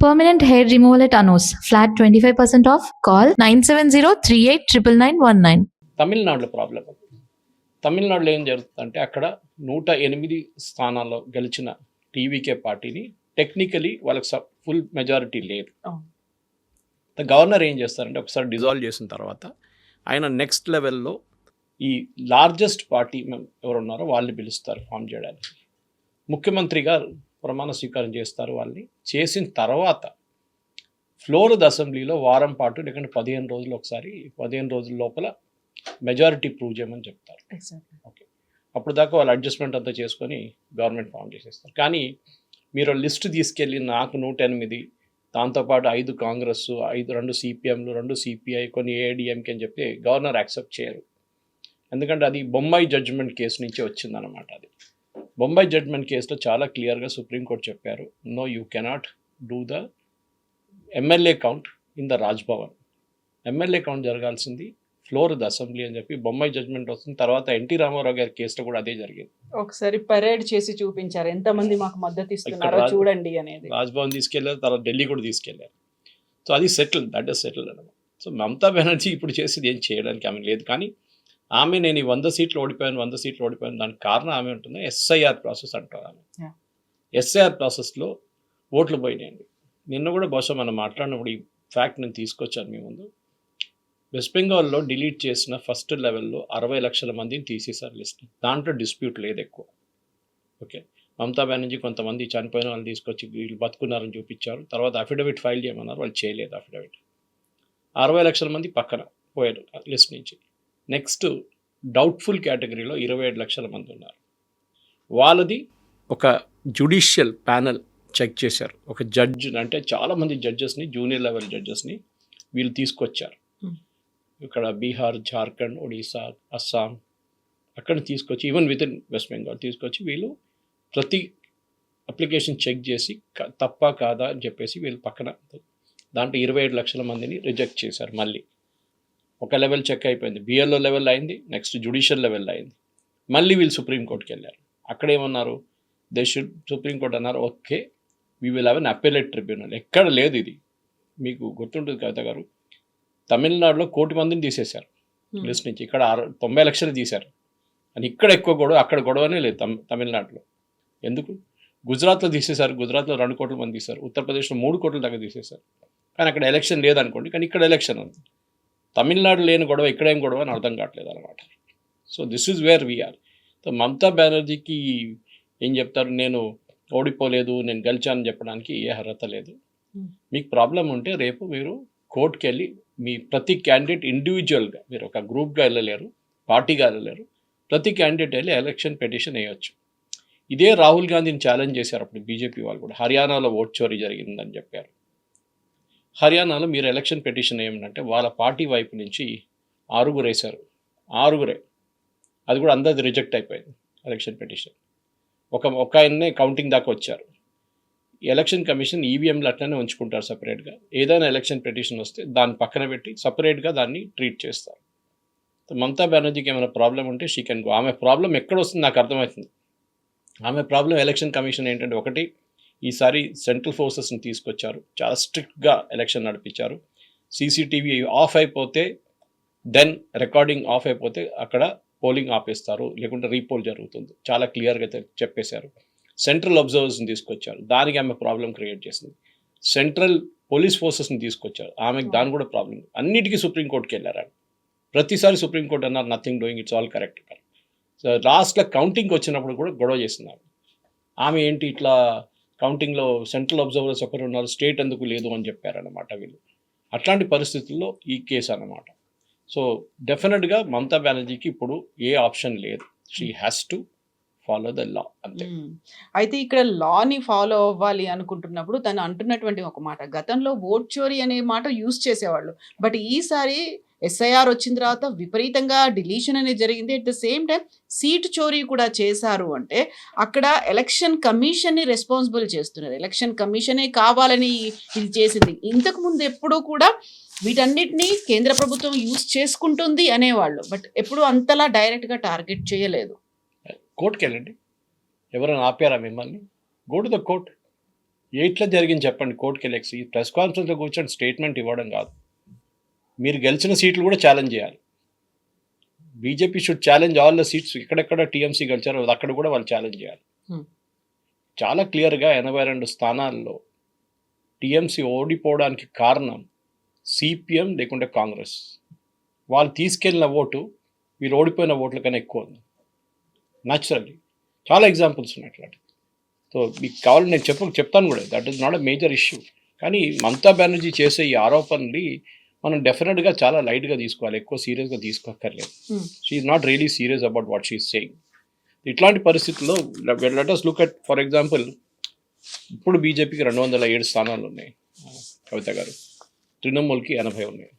Permanent hair removal at Anos. Flat 25% off. Call 970-389919. తమిళనాడులో problem. తమిళనాడులో ఏం జరుగుతుందంటే అక్కడ 108 స్థానాల్లో గెలిచిన టీవీకే పార్టీని టెక్నికలీ వాళ్ళకి ఫుల్ మెజారిటీ లేదు. గవర్నర్ ఏం చేస్తారంటే ఒకసారి డిజాల్వ్ చేసిన తర్వాత ఆయన నెక్స్ట్ లెవెల్లో ఈ లార్జెస్ట్ పార్టీ ఎవరు ఉన్నారో వాళ్ళని పిలుస్తారు ఫామ్ చేయడానికి. ముఖ్యమంత్రిగా ప్రమాణ స్వీకారం చేస్తారు. వాళ్ళని చేసిన తర్వాత ఫ్లోర్ అసెంబ్లీలో వారం పాటు లేకుంటే 15 రోజులు ఒకసారి 15 రోజుల లోపల మెజారిటీ ప్రూవ్ చేయమని చెప్తారు. ఓకే, అప్పుడు దాకా వాళ్ళు అడ్జస్ట్మెంట్ అంతా చేసుకొని గవర్నమెంట్ ఫామ్ చేసేస్తారు. కానీ మీరు లిస్ట్ తీసుకెళ్ళి నాకు 108, దాంతోపాటు 5 కాంగ్రెస్, 2 సిపిఎంలు, 2 సిపిఐ, కొన్ని ఏఐడిఎంకే అని చెప్పి గవర్నర్ యాక్సెప్ట్ చేయరు. ఎందుకంటే అది బొంబాయి జడ్జిమెంట్ కేసు నుంచి వచ్చిందనమాట. అది బొంబాయి జడ్జిమెంట్ కేసులో చాలా క్లియర్గా సుప్రీంకోర్టు చెప్పారు, no you cannot do the MLA count in the Raj Bhavan. MLA count జరగాల్సింది ఫ్లోర్ ద అసెంబ్లీ అని చెప్పి బొంబాయి జడ్జిమెంట్ వస్తుంది. తర్వాత ఎన్టీ రామారావు గారి కేసులో కూడా అదే జరిగింది. ఒకసారి పరేడ్ చేసి చూపించారు, ఎంతమంది మాకు మద్దతు ఇస్తున్నారో చూడండి అనేది. రాజ్భవన్ తీసుకెళ్లారు, తర్వాత ఢిల్లీ కూడా తీసుకెళ్లారు. సో అది సెటిల్, దట్ ఇస్ సెటిల్ అనమాట. సో మమతా బెనర్జీ ఇప్పుడు చేసేది ఏం చేయడానికి ఆమె లేదు. కానీ ఆమె నేను 100 సీట్లు ఓడిపోయాను దానికి కారణం ఆమె ఉంటుంది ఎస్ఐఆర్ ప్రాసెస్ అంటారు. ఆమె ఎస్ఐఆర్ ప్రాసెస్లో ఓట్లు పోయినాయండి. నిన్న కూడా బహుశా మనం మాట్లాడినప్పుడు ఈ ఫ్యాక్ట్ నేను తీసుకొచ్చాను మీ ముందు. వెస్ట్ బెంగాల్లో డిలీట్ చేసిన ఫస్ట్ లెవెల్లో 60 లక్షల మందిని తీసేశారు లిస్ట్. దాంట్లో డిస్ప్యూట్ లేదు ఎక్కువ. ఓకే, మమతా బెనర్జీ కొంతమంది చనిపోయిన వాళ్ళు తీసుకొచ్చి వీళ్ళు బతుకున్నారని చూపించారు. తర్వాత అఫిడవిట్ ఫైల్ చేయమన్నారు, వాళ్ళు చేయలేదు అఫిడవిట్. 60 లక్షల మంది పక్కన పోయారు లిస్ట్ నుంచి. నెక్స్ట్ డౌట్ఫుల్ కేటగిరీలో 27 లక్షల మంది ఉన్నారు. వాళ్ళది ఒక జ్యుడిషియల్ ప్యానెల్ చెక్ చేశారు. ఒక జడ్జ్, అంటే చాలామంది జడ్జెస్ని, జూనియర్ లెవెల్ జడ్జెస్ని వీళ్ళు తీసుకొచ్చారు. ఇక్కడ బీహార్, జార్ఖండ్, ఒడిశా, అస్సాం అక్కడ తీసుకొచ్చి even with in west Bengal తీసుకొచ్చి వీళ్ళు ప్రతి అప్లికేషన్ చెక్ చేసి తప్ప కాదా అని చెప్పేసి వీళ్ళు పక్కన దాంట్లో 27 లక్షల మందిని రిజెక్ట్ చేశారు. మళ్ళీ ఒక లెవెల్ చెక్ అయిపోయింది, బిఎల్ఓ లెవెల్ అయింది, నెక్స్ట్ జ్యుడిషియల్ లెవెల్ అయింది. మళ్ళీ వీళ్ళు సుప్రీంకోర్టుకి వెళ్ళారు. అక్కడ ఏమన్నారు, సుప్రీంకోర్టు అన్నారు okay we will have an appellate tribunal. ఎక్కడ లేదు ఇది. మీకు గుర్తుంటుంది కవిత గారు, తమిళనాడులో 1 కోటి మందిని తీసేశారు లిస్ట్ నుంచి. ఇక్కడ 90 లక్షలు తీశారు. అని ఇక్కడ ఎక్కువ గొడవ, అక్కడ గొడవనే లేదు తమిళనాడులో. ఎందుకు? గుజరాత్లో తీసేశారు, గుజరాత్లో 2 కోట్ల మంది తీశారు, ఉత్తరప్రదేశ్లో 3 కోట్ల దాకా తీసేశారు. కానీ అక్కడ ఎలక్షన్ లేదనుకోండి, కానీ ఇక్కడ ఎలక్షన్ ఉంది. తమిళనాడు లేని గొడవ ఇక్కడ ఏం గొడవ అని అర్థం కావట్లేదు అనమాట. So this is where we are. So Mamata బెనర్జీకి ఏం చెప్తారు, నేను ఓడిపోలేదు, నేను గెలిచానని చెప్పడానికి ఏ అర్హత లేదు. మీకు ప్రాబ్లం ఉంటే రేపు మీరు కోర్టుకి వెళ్ళి మీ ప్రతి క్యాండిడేట్ ఇండివిజువల్గా, మీరు ఒక గ్రూప్గా వెళ్ళలేరు, పార్టీగా వెళ్ళలేరు, ప్రతి క్యాండిడేట్ వెళ్ళి ఎలక్షన్ పిటిషన్ వేయవచ్చు. ఇదే రాహుల్ గాంధీని ఛాలెంజ్ చేశారు అప్పుడు బీజేపీ వాళ్ళు కూడా. హర్యానాలో ఓట్ చోరీ జరిగిందని చెప్పారు. హర్యానాలో మీరు ఎలక్షన్ పిటిషన్ ఏమంటే వాళ్ళ పార్టీ వైపు నుంచి 6 వేశారు, 6 అది కూడా అందరిది రిజెక్ట్ అయిపోయింది ఎలక్షన్ పిటిషన్. ఒక ఆయన్నే కౌంటింగ్ దాకా వచ్చారు. ఎలక్షన్ కమిషన్ ఈవీఎంలు అట్లనే ఉంచుకుంటారు సపరేట్గా. ఏదైనా ఎలక్షన్ పిటిషన్ వస్తే దాన్ని పక్కన పెట్టి సపరేట్గా దాన్ని ట్రీట్ చేస్తారు. మమతా బెనర్జీకి ఏమైనా ప్రాబ్లం ఉంటే షీ కెన్ గో. ఆమె ప్రాబ్లం ఎక్కడ వస్తుంది నాకు అర్థమవుతుంది. ఆమె ప్రాబ్లం ఎలక్షన్ కమిషన్ ఏంటంటే, ఒకటి ఈసారి సెంట్రల్ ఫోర్సెస్ని తీసుకొచ్చారు, చాలా స్ట్రిక్ట్గా ఎలక్షన్ నడిపించారు. సీసీటీవీ ఆఫ్ అయిపోతే, దెన్ రికార్డింగ్ ఆఫ్ అయిపోతే అక్కడ పోలింగ్ ఆపేస్తారు, లేకుంటే రీపోల్ జరుగుతుంది, చాలా క్లియర్గా చెప్పేశారు. సెంట్రల్ అబ్జర్వర్స్ని తీసుకొచ్చారు, దానికి ఆమె ప్రాబ్లం క్రియేట్ చేసింది. సెంట్రల్ పోలీస్ ఫోర్సెస్ని తీసుకొచ్చారు, ఆమెకు దాని కూడా ప్రాబ్లం. అన్నిటికీ సుప్రీంకోర్టుకి వెళ్ళారు. ప్రతిసారి సుప్రీంకోర్టు అన్నారు nothing doing, it's all correct. So లాస్ట్లో కౌంటింగ్కి వచ్చినప్పుడు కూడా గొడవ చేస్తున్నారు. ఆమె ఏంటి ఇట్లా కౌంటింగ్లో సెంట్రల్ అబ్జర్వర్స్ ఒకరు ఉన్నారు, స్టేట్ ఎందుకు లేదు అని చెప్పారన్నమాట వీళ్ళు. అట్లాంటి పరిస్థితుల్లో ఈ కేసు అన్నమాట. సో డెఫినెట్గా మమతా బెనర్జీకి ఇప్పుడు ఏ ఆప్షన్ లేదు. She has to follow the law అంతే. అయితే ఇక్కడ లాని ఫాలో అవ్వాలి అనుకుంటున్నప్పుడు తను అంటున్నటువంటి ఒక మాట, గతంలో ఓట్ చోరీ అనే మాట యూజ్ చేసేవాళ్ళు, బట్ ఈసారి ఎస్ఐఆర్ వచ్చిన తర్వాత విపరీతంగా డిలీషన్ అనేది జరిగింది. At the same time seat చోరీ కూడా చేశారు అంటే అక్కడ ఎలక్షన్ కమిషన్ని రెస్పాన్సిబుల్ చేస్తున్నారు. ఎలక్షన్ కమిషనే కావాలని ఇది చేసింది. ఇంతకు ముందు ఎప్పుడూ కూడా వీటన్నిటినీ కేంద్ర ప్రభుత్వం యూజ్ చేసుకుంటుంది అనేవాళ్ళు, బట్ ఎప్పుడు అంతలా డైరెక్ట్గా టార్గెట్ చేయలేదు. కోర్టుకి వెళ్ళండి, ఎవరైనా ఆపారా మిమ్మల్ని? Go to the court. ఎట్లా జరిగింది చెప్పండి కోర్టుకి వెళ్ళి ప్రెస్ కాన్ఫరెన్స్లో కూర్చొని స్టేట్మెంట్ ఇవ్వడం కాదు. మీరు గెలిచిన సీట్లు కూడా ఛాలెంజ్ చేయాలి. BJP should challenge all the seats. ఎక్కడెక్కడ టీఎంసీ గెలిచారో అక్కడ కూడా వాళ్ళు ఛాలెంజ్ చేయాలి. చాలా క్లియర్గా 82 స్థానాల్లో టీఎంసీ ఓడిపోవడానికి కారణం సిపిఎం లేకుంటే కాంగ్రెస్. వాళ్ళు తీసుకెళ్ళిన ఓటు వీళ్ళు ఓడిపోయిన ఓట్ల కన్నా ఎక్కువ ఉంది. న్యాచురల్లీ చాలా ఎగ్జాంపుల్స్ ఉన్నాయి అట్లాంటి. సో మీకు కావాలని నేను చెప్తాను కూడా, that is not a major issue. కానీ మమతా బెనర్జీ చేసే ఈ ఆరోపణని మనం డెఫినెట్గా చాలా లైట్గా తీసుకోవాలి, ఎక్కువ సీరియస్గా తీసుకోక్కర్లేదు. She is not really serious about what she is saying. ఇట్లాంటి పరిస్థితుల్లో let us look at for example, ఇప్పుడు బీజేపీకి 207 స్థానాలు ఉన్నాయి కవిత గారు, తృణమూల్కి 80 ఉన్నాయి.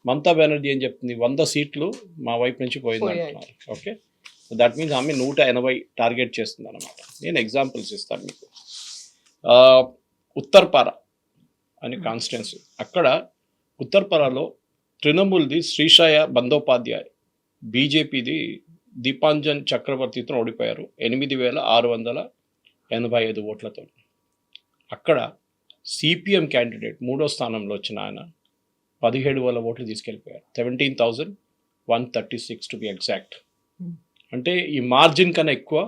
మమతా బెనర్జీ ఏం చెప్తుంది, 100 సీట్లు మా వైపు నుంచి పోయింది అంటున్నారు. ఓకే, దట్ మీన్స్ ఆమె 180 టార్గెట్ చేస్తుంది అనమాట. నేను ఎగ్జాంపుల్స్ ఇస్తాను మీకు. ఉత్తర్పార అనే కాన్స్టిట్యున్సీ, అక్కడ ఉత్తర్పారాలో తృణమూల్ది శ్రీషాయ బందోపాధ్యాయ్, బీజేపీది దీపాంజన్ చక్రవర్తితో ఓడిపోయారు 8,685 ఓట్లతో. అక్కడ సిపిఎం క్యాండిడేట్ 3వ స్థానంలో వచ్చిన ఆయన 17,000 ఓట్లు తీసుకెళ్ళిపోయారు, 17,136 టు బి ఎగ్జాక్ట్. అంటే ఈ మార్జిన్ కన్నా ఎక్కువ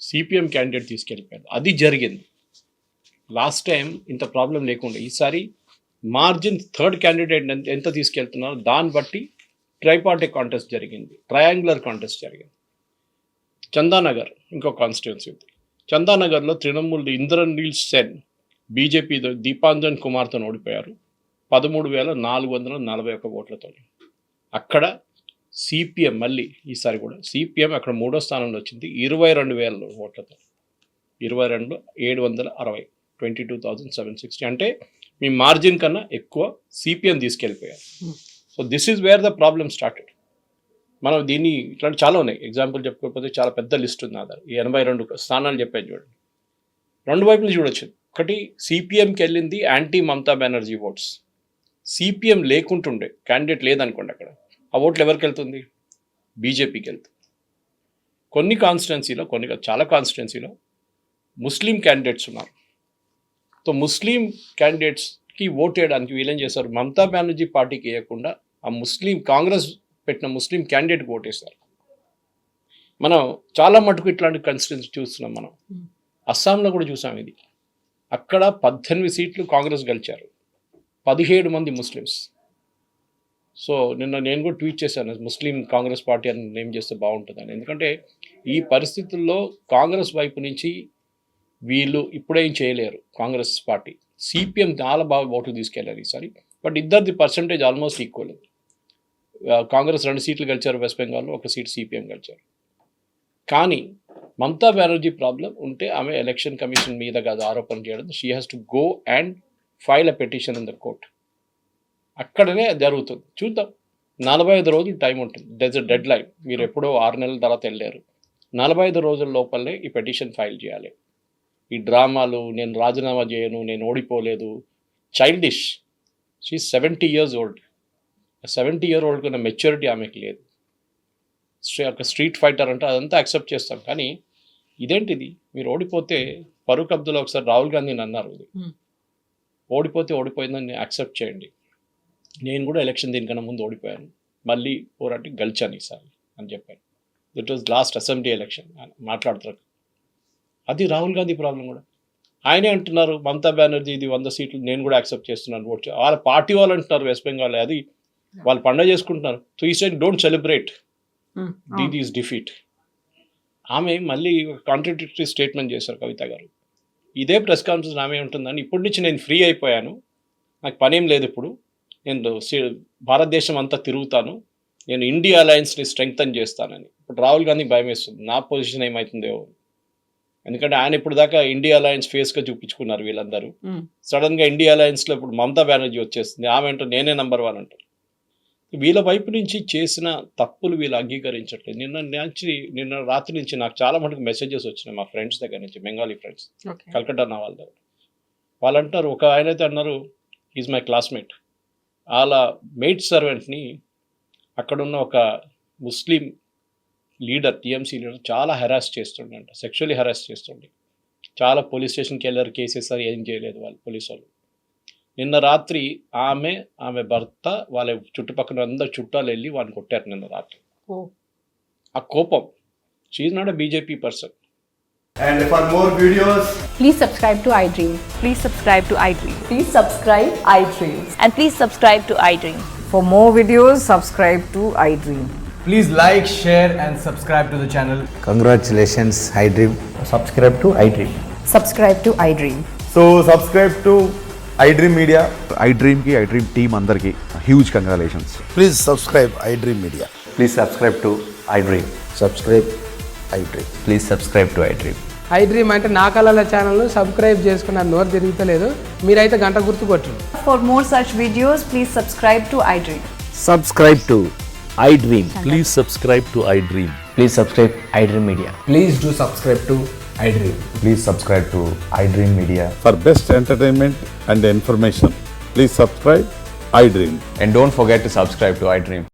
సిపిఎం క్యాండిడేట్ తీసుకెళ్ళిపోయారు. అది జరిగింది లాస్ట్ టైం, ఇంత ప్రాబ్లం లేకుండా. ఈసారి మార్జిన్ థర్డ్ క్యాండిడేట్ ఎంత తీసుకెళ్తున్నారో దాన్ని బట్టి ట్రైపార్టీ కాంటెస్ట్ జరిగింది, ట్రయాంగులర్ కాంటెస్ట్ జరిగింది. చందానగర్ ఇంకో కాన్స్టిట్యున్సీ ఉంది. చందానగర్లో తృణమూల్ ఇంద్రనీల్ సెన్ బీజేపీ దీపాంజన్ కుమార్తో ఓడిపోయారు 13,441 ఓట్లతో. అక్కడ సిపిఎం మళ్ళీ ఈసారి కూడా సిపిఎం అక్కడ 3వ స్థానంలో వచ్చింది 22,000 ఓట్లతో, 22,760, 22,760. అంటే మీ మార్జిన్ కన్నా ఎక్కువ సిపిఎం తీసుకెళ్ళిపోయారు. So this is where the problem started. మనం దీన్ని ఇట్లాంటి చాలా ఉన్నాయి, ఎగ్జాంపుల్ చెప్పుకోకపోతే చాలా పెద్ద లిస్ట్ ఉంది. ఆధార్ ఈ 82 స్థానాలు చెప్పాను చూడండి, రెండు వైపులు చూడొచ్చు. ఒకటి సిపిఎంకి వెళ్ళింది anti Mamata Banerjee votes. CPM లేకుంటుండే క్యాండిడేట్ లేదనుకోండి, అక్కడ ఆ ఓట్లు ఎవరికి వెళ్తుంది, బీజేపీకి వెళ్తుంది. కొన్ని కాన్స్టిట్యున్సీలో, చాలా కాన్స్టిట్యున్సీలో ముస్లిం క్యాండిడేట్స్ ఉన్నారు. సో ముస్లిం క్యాండిడేట్స్కి ఓట్ వేయడానికి వీళ్ళేం చేస్తారు, మమతా బెనర్జీ పార్టీకి వేయకుండా ఆ ముస్లిం కాంగ్రెస్ పెట్టిన ముస్లిం క్యాండిడేట్కి ఓటేస్తారు. మనం చాలా మటుకు ఇట్లాంటి కాన్స్టిట్యున్సీ చూస్తున్నాం. మనం అస్సాంలో కూడా చూసాం ఇది. అక్కడ 18 సీట్లు కాంగ్రెస్ గెలిచారు, 17 మంది ముస్లిమ్స్. సో నిన్న నేను కూడా ట్వీట్ చేశాను, ముస్లిం కాంగ్రెస్ పార్టీ అని నేమ్ చేస్తే బాగుంటుందని. ఎందుకంటే ఈ పరిస్థితుల్లో కాంగ్రెస్ వైపు నుంచి వీళ్ళు ఇప్పుడేం చేయలేరు. కాంగ్రెస్ పార్టీ సిపిఎం చాలా బాగా ఓట్లు తీసుకెళ్ళారు ఈసారి, బట్ ఇద్దరిది పర్సంటేజ్ ఆల్మోస్ట్ ఈక్వల్. కాంగ్రెస్ 2 సీట్లు గెలిచారు వెస్ట్ బెంగాల్లో, 1 సీట్ సిపిఎం గెలిచారు. కానీ మమతా బెనర్జీ ప్రాబ్లం ఉంటే ఆమె ఎలక్షన్ కమిషన్ మీద కాదు ఆరోపణ చేయడం, she has to go and file a petition in the court. అక్కడనే జరుగుతుంది. చూద్దాం, 45 రోజులు టైం ఉంటుంది, దట్స్ అ డెడ్ లైన్. మీరు ఎప్పుడో 6 నెలల తర్వాత వెళ్ళారు, 45 రోజుల లోపలనే ఈ పిటిషన్ ఫైల్ చేయాలి. ఈ డ్రామాలు, నేను రాజీనామా చేయను, నేను ఓడిపోలేదు, childish. She 70 years old. 70 year old కన్నా మెచ్యూరిటీ ఆమెకి లేదు. ఒక స్ట్రీట్ ఫైటర్ అంటే అదంతా యాక్సెప్ట్ చేస్తాం, కానీ ఇదేంటిది, మీరు ఓడిపోతే ఫరూక్ అబ్దుల్లా ఒకసారి రాహుల్ గాంధీని అన్నారు, ఇది ఓడిపోతే ఓడిపోయిందని యాక్సెప్ట్ చేయండి, నేను కూడా ఎలక్షన్ దీనికన్నా ముందు ఓడిపోయాను, మళ్ళీ పోరాటి గెలిచాను ఈసారి అని చెప్పాను. దిట్ వాజ్ లాస్ట్ అసెంబ్లీ ఎలక్షన్ మాట్లాడుతారు. అది రాహుల్ గాంధీ ప్రాబ్లం కూడా. ఆయనే అంటున్నారు మమతా బెనర్జీ ఇది 100 సీట్లు నేను కూడా యాక్సెప్ట్ చేస్తున్నాను ఓట్. వాళ్ళ పార్టీ వాళ్ళు అంటున్నారు వెస్ట్ బెంగాల్, అది వాళ్ళు పండుగ చేసుకుంటున్నారు. సో ఈ side don't celebrate these defeat. ఆమె మళ్ళీ కాంట్రడిక్టరీ స్టేట్మెంట్ చేశారు కవిత గారు. ఇదే ప్రెస్ కాన్ఫరెన్స్ ఆమె ఉంటుందని, ఇప్పటి నుంచి నేను ఫ్రీ అయిపోయాను, నాకు పనేం లేదు, ఇప్పుడు నేను భారతదేశం అంతా తిరుగుతాను, నేను ఇండియా అలయన్స్ని స్ట్రెంగ్తన్ చేస్తానని. ఇప్పుడు రాహుల్ గాంధీ భయం వేస్తుంది, నా పొజిషన్ ఏమవుతుందో. ఎందుకంటే ఆయన ఇప్పుడు దాకా ఇండియా అలయన్స్ ఫేస్గా చూపించుకున్నారు వీళ్ళందరూ. సడన్గా ఇండియా అలయన్స్లో ఇప్పుడు మమతా బెనర్జీ వచ్చేస్తుంది, ఆమె అంటారు నేనే నంబర్ 1 అంటారు. వీళ్ళ వైపు నుంచి చేసిన తప్పులు వీళ్ళు అంగీకరించట్లేదు. నిన్న రాత్రి నుంచి నాకు చాలా మటుకు మెసేజెస్ వచ్చినాయి మా ఫ్రెండ్స్ దగ్గర నుంచి, బెంగాలీ ఫ్రెండ్స్, కల్కట్టా నా వాళ్ళ దగ్గర. వాళ్ళు అంటారు, ఒక ఆయన అయితే అన్నారు, ఈజ్ మై క్లాస్మేట్, వాళ్ళ మెయిడ్ సర్వెంట్ని అక్కడున్న ఒక ముస్లిం లీడర్, టీఎంసీ లీడర్ చాలా హెరాస్ చేస్తుండే, సెక్షువల్లీ హెరాస్ చేస్తుండే. చాలా పోలీస్ స్టేషన్కి వెళ్ళారు, కేసు వేసారు, ఏం చేయలేదు వాళ్ళు పోలీసు వాళ్ళు. నిన్న రాత్రి ఆమె భర్త వాళ్ళ చుట్టుపక్కల అందరు చుట్టాలు వెళ్ళి వాడిని కొట్టారు నిన్న రాత్రి. ఓ. ఆ కోపం, she's not a BJP person. And for more videos, Please subscribe to iDream. Please subscribe to iDream. Please subscribe iDream. And please subscribe to iDream. For more videos, subscribe to iDream. please like, share and subscribe to the channel. Congratulations, iDream. Subscribe to iDream. Subscribe to iDream. So subscribe to iDream Media. iDream ki iDream team andarki huge congratulations. Please subscribe iDream Media. Please subscribe to iDream. Subscribe iDream. Please subscribe to iDream. iDream అంటే నా కళల ఛానల్ను subscribe చేసుకున్న నోరు తిరుగుతలేదు, మీరైతే గంట గుర్తు కొట్టండి. For more such videos, please subscribe to iDream. Subscribe to iDream. Please subscribe to iDream. Please subscribe iDream Media. Please do subscribe to iDream. Please subscribe to iDream Media. For best entertainment and information, please subscribe iDream. And don't forget to subscribe to iDream.